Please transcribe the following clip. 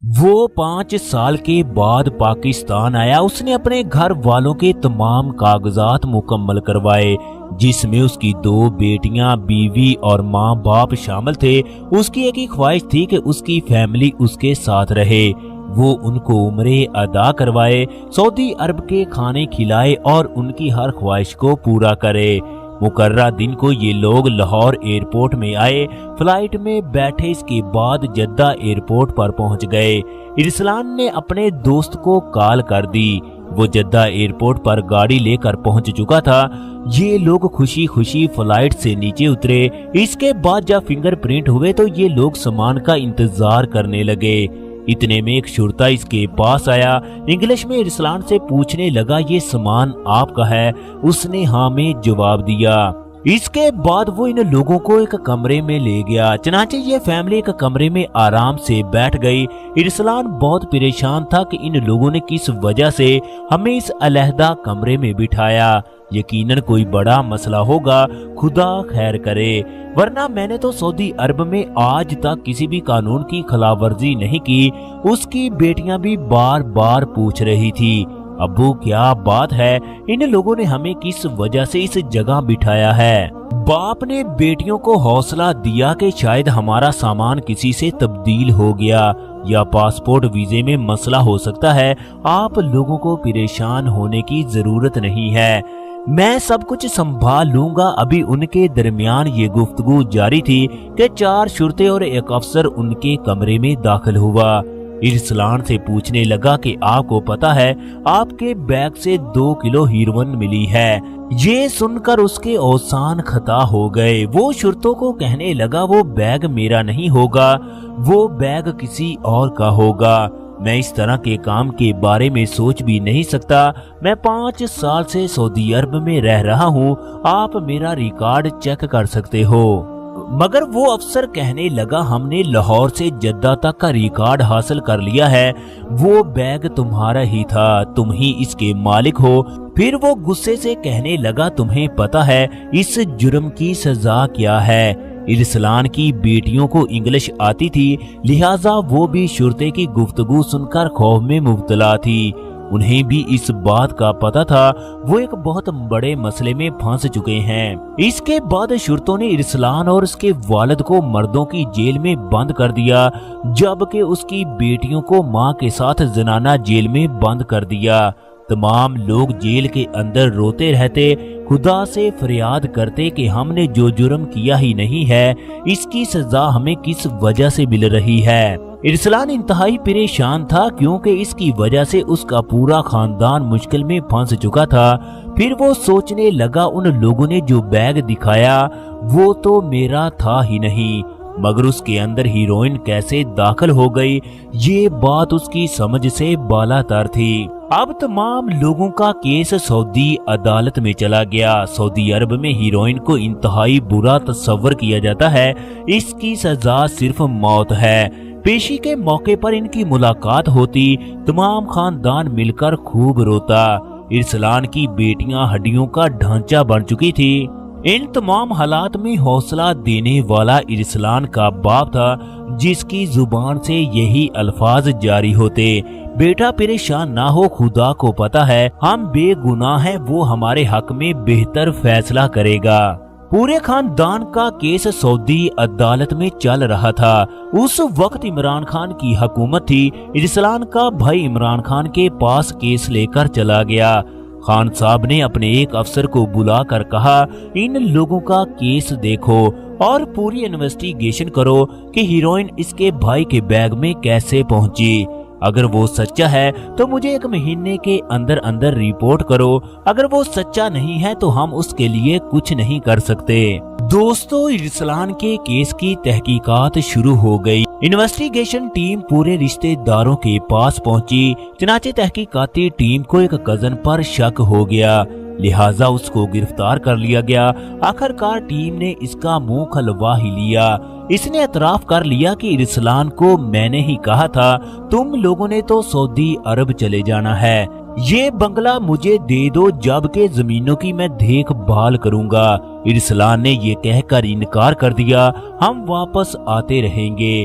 وہ 5 سال کے بعد پاکستان آیا۔ اس نے اپنے گھر والوں کے تمام کاغذات مکمل کروائے، جس میں اس کی 2 بیٹیاں، بیوی اور ماں باپ شامل تھے۔ اس کی ایک ہی خواہش تھی کہ اس کی فیملی اس کے ساتھ رہے۔ وہ ان کو عمرے ادا کروائے، سعودی عرب کے کھانے کھلائے اور ان کی ہر خواہش کو پورا کرے۔ مقررہ دن کو یہ لوگ لاہور ایئرپورٹ میں آئے، فلائٹ میں بیٹھے، اس کے بعد جدہ ایئرپورٹ پر پہنچ گئے۔ ارسلان نے اپنے دوست کو کال کر دی۔ وہ جدہ ایئرپورٹ پر گاڑی لے کر پہنچ چکا تھا۔ یہ لوگ خوشی خوشی فلائٹ سے نیچے اترے۔ اس کے بعد جب فنگر پرنٹ ہوئے تو یہ لوگ سامان کا انتظار کرنے لگے۔ اتنے میں ایک شرطا اس کے پاس آیا، انگلش میں ارسلان سے پوچھنے لگا، یہ سامان آپ کا ہے؟ اس نے ہاں میں جواب دیا۔ اس کے بعد وہ ان لوگوں کو ایک کمرے میں لے گیا۔ چنانچہ یہ فیملی ایک کمرے میں آرام سے بیٹھ گئی۔ ارسلان بہت پریشان تھا کہ ان لوگوں نے کس وجہ سے ہمیں اس علیحدہ کمرے میں بٹھایا۔ یقیناً کوئی بڑا مسئلہ ہوگا، خدا خیر کرے، ورنہ میں نے تو سعودی عرب میں آج تک کسی بھی قانون کی خلاف ورزی نہیں کی۔ اس کی بیٹیاں بھی بار بار پوچھ رہی تھی، ابو کیا بات ہے، ان لوگوں نے ہمیں کس وجہ سے اس جگہ بٹھایا ہے؟ باپ نے بیٹیوں کو حوصلہ دیا کہ شاید ہمارا سامان کسی سے تبدیل ہو گیا یا پاسپورٹ ویزے میں مسئلہ ہو سکتا ہے، آپ لوگوں کو پریشان ہونے کی ضرورت نہیں ہے، میں سب کچھ سنبھال لوں گا۔ ابھی ان کے درمیان یہ گفتگو جاری تھی کہ 4 شرطے اور ایک افسر ان کے کمرے میں داخل ہوا۔ ارسلان سے پوچھنے لگا کہ آپ کو پتا ہے آپ کے بیگ سے 2 کلو ہیروئن ملی ہے۔ یہ سن کر اس کے اوسان خطا ہو گئے۔ وہ شرطوں کو کہنے لگا، وہ بیگ میرا نہیں ہوگا، وہ بیگ کسی اور کا ہوگا، میں اس طرح کے کام کے بارے میں سوچ بھی نہیں سکتا، میں 5 سال سے سعودی عرب میں رہ رہا ہوں، آپ میرا ریکارڈ چیک کر سکتے ہو۔ مگر وہ افسر کہنے لگا، ہم نے لاہور سے جدہ تک کا ریکارڈ حاصل کر لیا ہے، وہ بیگ تمہارا ہی تھا، تم ہی اس کے مالک ہو۔ پھر وہ غصے سے کہنے لگا، تمہیں پتا ہے اس جرم کی سزا کیا ہے؟ ارسلان کی بیٹیوں کو انگلش آتی تھی، لہٰذا وہ بھی شرطے کی گفتگو سن کر خوف میں مبتلا تھی۔ انہیں بھی اس بات کا پتا تھا وہ ایک بہت بڑے مسئلے میں پھنس چکے ہیں۔ اس کے بعد شرطوں نے ارسلان اور اس کے والد کو مردوں کی جیل میں بند کر دیا، جبکہ اس کی بیٹیوں کو ماں کے ساتھ زنانہ جیل میں بند کر دیا۔ تمام لوگ جیل کے اندر روتے رہتے، خدا سے فریاد کرتے کہ ہم نے جو جرم کیا ہی نہیں ہے، اس کی سزا ہمیں کس وجہ سے مل رہی ہے۔ ارسلان انتہائی پریشان تھا کیونکہ اس کی وجہ سے اس کا پورا خاندان مشکل میں پھنس چکا تھا۔ پھر وہ سوچنے لگا، ان لوگوں نے جو بیگ دکھایا وہ تو میرا تھا ہی نہیں، مگر اس کے اندر ہیروئن کیسے داخل ہو گئی، یہ بات اس کی سمجھ سے بالاتر تھی۔ اب تمام لوگوں کا کیس سعودی عدالت میں چلا گیا۔ سعودی عرب میں ہیروئن کو انتہائی برا تصور کیا جاتا ہے، اس کی سزا صرف موت ہے۔ پیشی کے موقع پر ان کی ملاقات ہوتی، تمام خاندان مل کر خوب روتا۔ ارسلان کی بیٹیاں ہڈیوں کا ڈھانچہ بن چکی تھی۔ ان تمام حالات میں حوصلہ دینے والا ارسلان کا باپ تھا، جس کی زبان سے یہی الفاظ جاری ہوتے، بیٹا پریشان نہ ہو، خدا کو پتا ہے ہم بے گناہ ہیں، وہ ہمارے حق میں بہتر فیصلہ کرے گا۔ پورے خاندان کا کیس سعودی عدالت میں چل رہا تھا۔ اس وقت عمران خان کی حکومت تھی۔ ارسلان کا بھائی عمران خان کے پاس کیس لے کر چلا گیا۔ خان صاحب نے اپنے ایک افسر کو بلا کر کہا، ان لوگوں کا کیس دیکھو اور پوری انویسٹیگیشن کرو کہ ہیروئن اس کے بھائی کے بیگ میں کیسے پہنچی۔ اگر وہ سچا ہے تو مجھے 1 مہینے کے اندر اندر رپورٹ کرو، اگر وہ سچا نہیں ہے تو ہم اس کے لیے کچھ نہیں کر سکتے۔ دوستو، ارسلان کے کیس کی تحقیقات شروع ہو گئی۔ انویسٹیگیشن ٹیم پورے رشتہ داروں کے پاس پہنچی، چنانچہ تحقیقاتی ٹیم کو ایک کزن پر شک ہو گیا، لہٰذا اس کو گرفتار کر لیا گیا۔ آخرکار ٹیم نے اس کا منہ کھلوا ہی لیا۔ اس نے اعتراف کر لیا کہ ارسلان کو میں نے ہی کہا تھا، تم لوگوں نے تو سعودی عرب چلے جانا ہے، یہ بنگلہ مجھے دے دو، جبکہ زمینوں کی میں دیکھ بھال کروں گا۔ ارسلان نے یہ کہہ کر انکار کر دیا، ہم واپس آتے رہیں گے۔